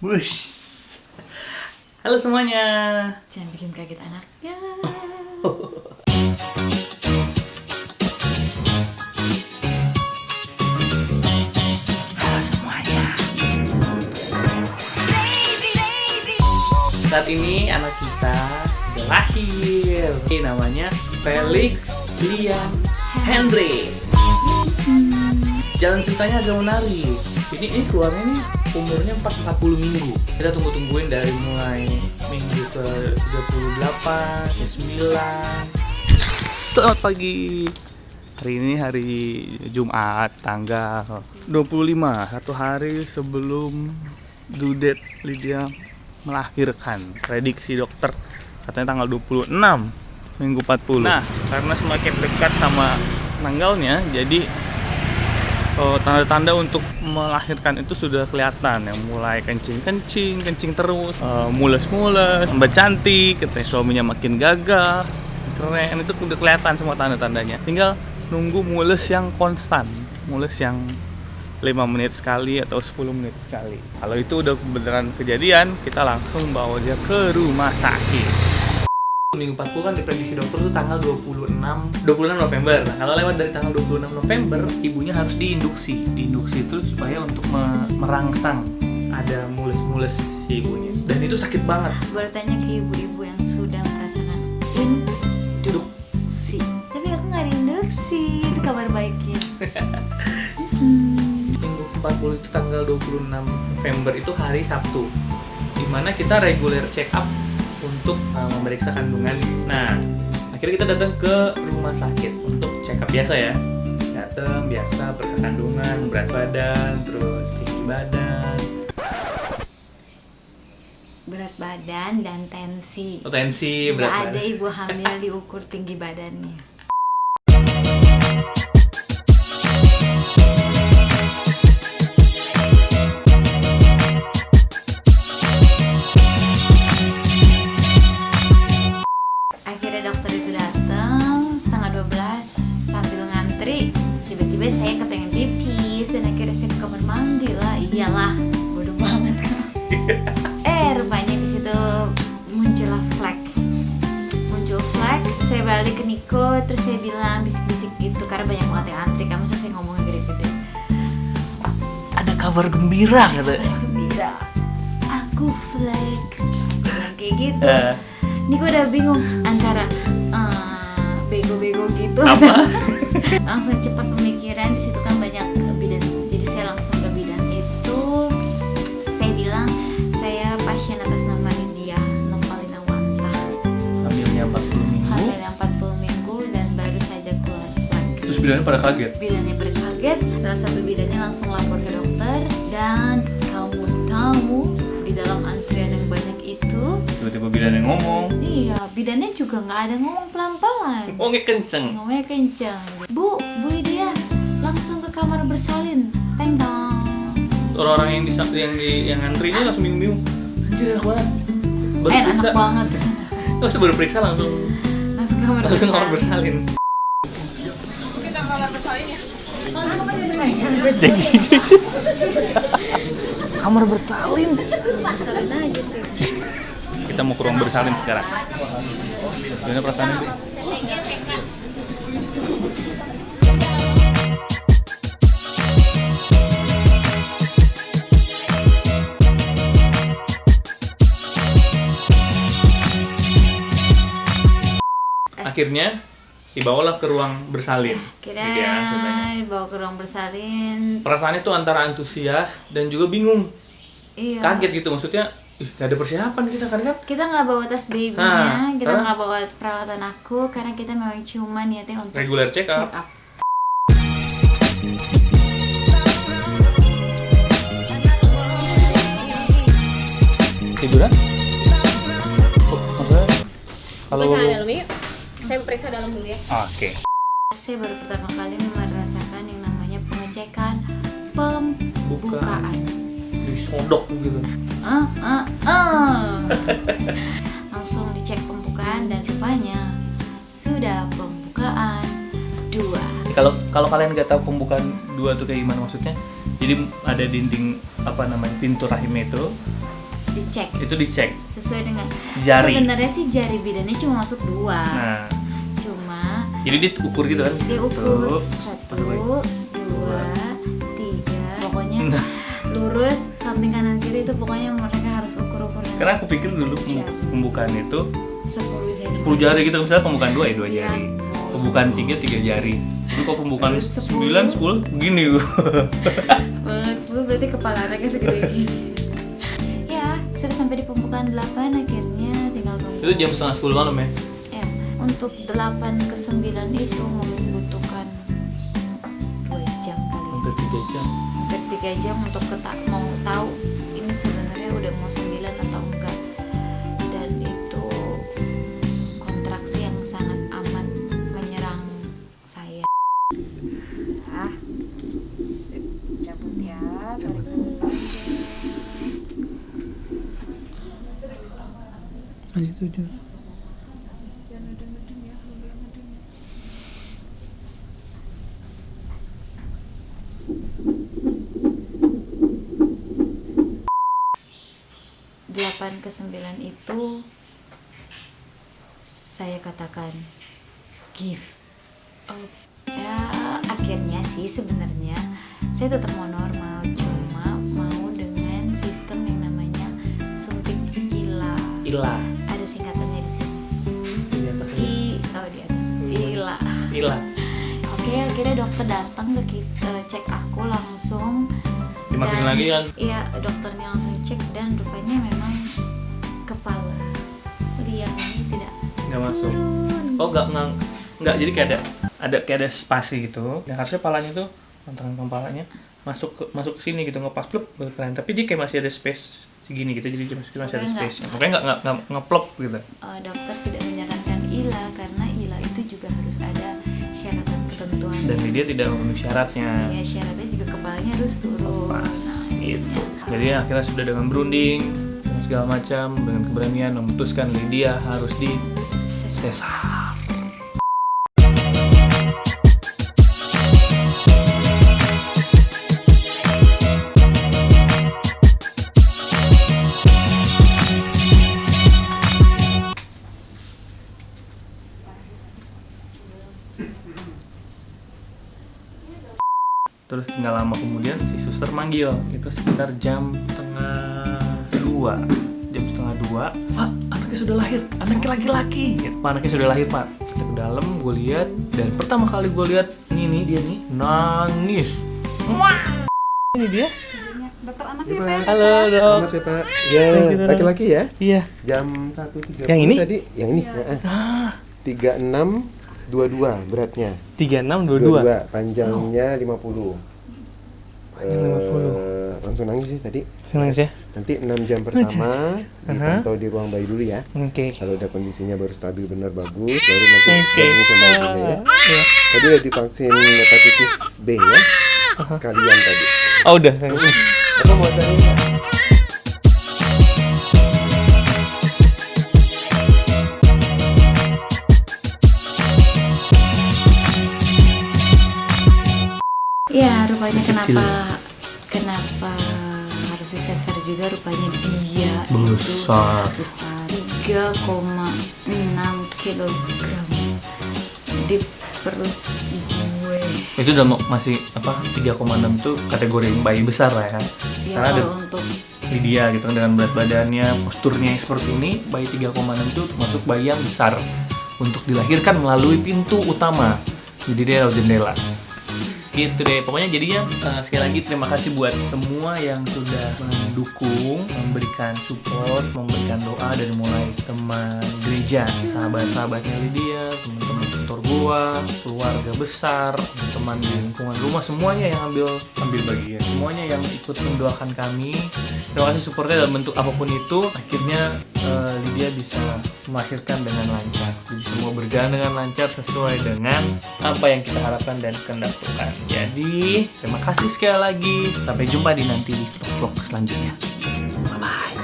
Wush. Halo semuanya. Jangan bikin kaget anaknya. Halo semuanya. Saat ini anak kita sudah lahir. Ini namanya Felix Liam Hendrix. Jalan ceritanya agak menarik. Ini keluarnya nih umurnya 40 minggu. Kita tungguin dari mulai minggu ke 38, ke 9. Selamat pagi. Hari ini hari Jumat tanggal 25, satu hari sebelum due date Lydia melahirkan. Prediksi dokter katanya tanggal 26 minggu 40. Nah, karena semakin dekat sama tanggalnya, jadi tanda-tanda untuk melahirkan itu sudah kelihatan. Yang mulai kencing terus, mules-mules, tambah cantik, katanya suaminya makin gagah, keren. Itu udah kelihatan semua tanda-tandanya. Tinggal nunggu mules yang konstan, mules yang 5 menit sekali atau 10 menit sekali. Kalau itu udah beneran kejadian, kita langsung bawa dia ke rumah sakit. Minggu 40 kan diprediksi dokter itu tanggal 26 November. Nah, kalau lewat dari tanggal 26 November, ibunya harus diinduksi. Diinduksi itu supaya untuk merangsang ada mules-mules si ibunya. Dan itu sakit banget. Boleh tanya ke ibu-ibu yang sudah merasakan induksi. Tapi aku nggak diinduksi. Itu kabar baiknya. Minggu 40 itu tanggal 26 November itu hari Sabtu, dimana kita regular check up untuk memeriksa kandungan. Nah, akhirnya kita datang ke rumah sakit untuk check up biasa ya. Datang biasa, periksa kandungan, berat badan, terus tinggi badan. Berat badan dan tensi. Oh, tensi, berat Nggak ada badan. ibu hamil diukur tinggi badannya. Akhirnya dokter itu datang setengah 12 sambil ngantri. Tiba-tiba saya kepengen pipis dan akhirnya saya ke kamar mandi lah. Iyalah, bodoh banget kan. Rupanya di situ muncullah flek. Muncul flek, saya balik ke Niko, terus saya bilang bisik-bisik gitu karena banyak banget yang antri. Kamu selesai ngomongnya gede-gede. Ada kabar gembira kata. Gembira. Aku flek. Bilang kayak gitu. Niko udah bingung antara bego-bego gitu. Apa? Langsung cepat pemikiran, di situ kan banyak bidan. Jadi saya langsung ke bidan itu. Saya bilang saya pasien atas nama Lydia Novalina Wanta. Hamilnya 40 minggu. Hamilnya 40 minggu dan baru saja keluar flek. Terus bidannya pada kaget. Bidannya berkaget. Salah satu bidannya langsung lapor ke dokter dan kamu tahu di dalam antrian yang banyak itu. Tiba-tiba bidannya ngomong. Iya, bidannya juga nggak ada ngomong pelan-pelan. Ngomongnya kenceng. Ngomongnya kenceng. Bu Lydia, langsung ke kamar bersalin. Teng tong. Orang-orang yang ngantrinya langsung bingung-bingung. Anjir, enak banget. Baru periksa. Enak banget. Terus baru periksa langsung kamar bersalin. Kita kamar bersalin ya? Kamar bersalin. Bersalin aja sih. Kita mau ke ruang bersalin sekarang. Gimana perasaannya, Bu? Akhirnya dibawalah ke ruang bersalin. Kira Lydia, ceritanya. dibawa ke ruang bersalin. Perasaannya tuh antara antusias dan juga bingung. Iya. Kaget gitu, maksudnya gak ada persiapan kita kan. Kita nggak bawa tas babynya, Nah, kita karena- nggak bawa peralatan aku karena kita memang cuma niatnya untuk Regular check up. Tiduran? Kalau Periksa dalam yuk. Saya periksa dalam dulu ya. Oke. Saya baru pertama kali merasakan yang namanya pengecekan pembukaan. Disodok gitu. Langsung dicek pembukaan dan rupanya sudah pembukaan 2. Kalau kalian nggak tahu pembukaan 2 tuh kayak gimana maksudnya, jadi ada dinding pintu rahimnya itu dicek. Itu dicek Sesuai dengan jari. Sebenarnya sih jari bidannya cuma masuk 2. Nah, Cuma jadi diukur gitu kan? dia ukur 1, Satu, 2, 3. Pokoknya Nah. lurus samping kanan kiri itu pokoknya mereka harus ukur-ukur. Karena aku pikir dulu Jam. pembukaan itu 10 10 jari gitu, misalnya pembukaan 2 ya 2 Iya. jari. Pembukaan 3 jari. Tapi kalau pembukaan Terus 9, 10 begini. banget 10 berarti kepala anaknya segede gini. Ya, sudah sampai di pembukaan 8 akhirnya tinggal tunggu. Itu jam setengah 10 malam ya? Ya, untuk 8 ke 9 itu membutuhkan 2 jam kali. Hampir 3 jam. Hampir 3 jam untuk mau tahu ini sebenarnya udah mau 9 atau enggak. Dan itu kontraksi yang sangat amat menyerang saya. Cabut ya, tarik nafas aja. Lanjut 7. Jangan ngeden-ngeden ya, lebih ngeden. Delapan ke 9 itu saya katakan give up. Ya akhirnya sih sebenarnya saya tetap mau normal, cuma mau dengan sistem yang namanya suntik ILA. Ila. Ada singkatannya di sini. Di atas ini. Di atas. ILA. Ila. Oke, akhirnya dokter datang ke kita, cek aku langsung. Dimasukin Dan- lagi kan? Iya, dokternya langsung cek dan rupanya memang kepala liang ini tidak Nggak masuk. turun. Oh, nggak. Jadi kayak ada spasi gitu. Yang harusnya palanya tuh tangan kepalanya masuk ke sini gitu, ngepas plop gitu keren. Tapi dia kayak masih ada space segini gitu. Jadi masih ada Makanya space. Makanya nggak ngeplop gitu. Dokter tidak menyarankan ILA karena ILA itu juga harus ada syarat dan ketentuan. Dan dia tidak memenuhi syaratnya. Iya, syaratnya juga kepalanya harus turun. Pas gitu. Akhirnya, Jadi akhirnya sudah dengan berunding segala macam, dengan keberanian memutuskan Lydia harus di sesar. Terus tinggal lama kemudian si suster manggil, itu sekitar jam setengah 2. Jam setengah 2, Pak, anaknya sudah lahir, anaknya laki-laki. Pak, anaknya sudah lahir, Pak. Kita ke dalam, gue lihat, dan pertama kali gue lihat, nih dia nih, nangis. Wah! Ini dia. Dokter anak ya, Pak. Halo, Dok. Selamat ya Pak. Ya, Thank you, Dok. laki-laki ya. Iya. Jam 1.30 Yang ini? tadi. Yang ini. Ah, 3622 beratnya. 3622. Panjangnya 50. Panjang 50. Langsung nangis sih tadi. Senang ya? Nanti 6 jam pertama dipantau di ruang bayi dulu ya. Oke. Kalau udah kondisinya baru stabil benar bagus, baru nanti Oke. gabung sama ibunya ya. Iya. Tadi udah divaksin hepatitis B ya. Sekalian tadi. Oh, udah. Apa mau cari? Ya, rupanya kenapa harus disesar juga rupanya dia Besar. itu besar 3,6 kilogram di perut gue. Itu udah masih apa 3,6 tuh kategori bayi besar lah ya. Ya Karena ada kalau untuk Lydia gitu kan, dengan berat badannya, posturnya seperti ini, bayi 3,6 itu termasuk bayi yang besar untuk dilahirkan melalui pintu utama. Jadi dia lewat jendela. Gitu deh, pokoknya jadinya sekali lagi terima kasih buat semua yang sudah mendukung, memberikan support, memberikan doa dari mulai teman gereja, sahabat-sahabatnya Lydia, teman-teman kantor gua, keluarga besar, teman di lingkungan rumah, semuanya yang ambil bagian, semuanya yang ikut mendoakan kami. Terima kasih supportnya dalam bentuk apapun itu. Akhirnya Lydia bisa melahirkan dengan lancar. Jadi semua berjalan dengan lancar sesuai dengan apa yang kita harapkan dan kehendak Tuhan. Jadi terima kasih sekali lagi. Sampai jumpa di nanti vlog-vlog selanjutnya. Bye bye.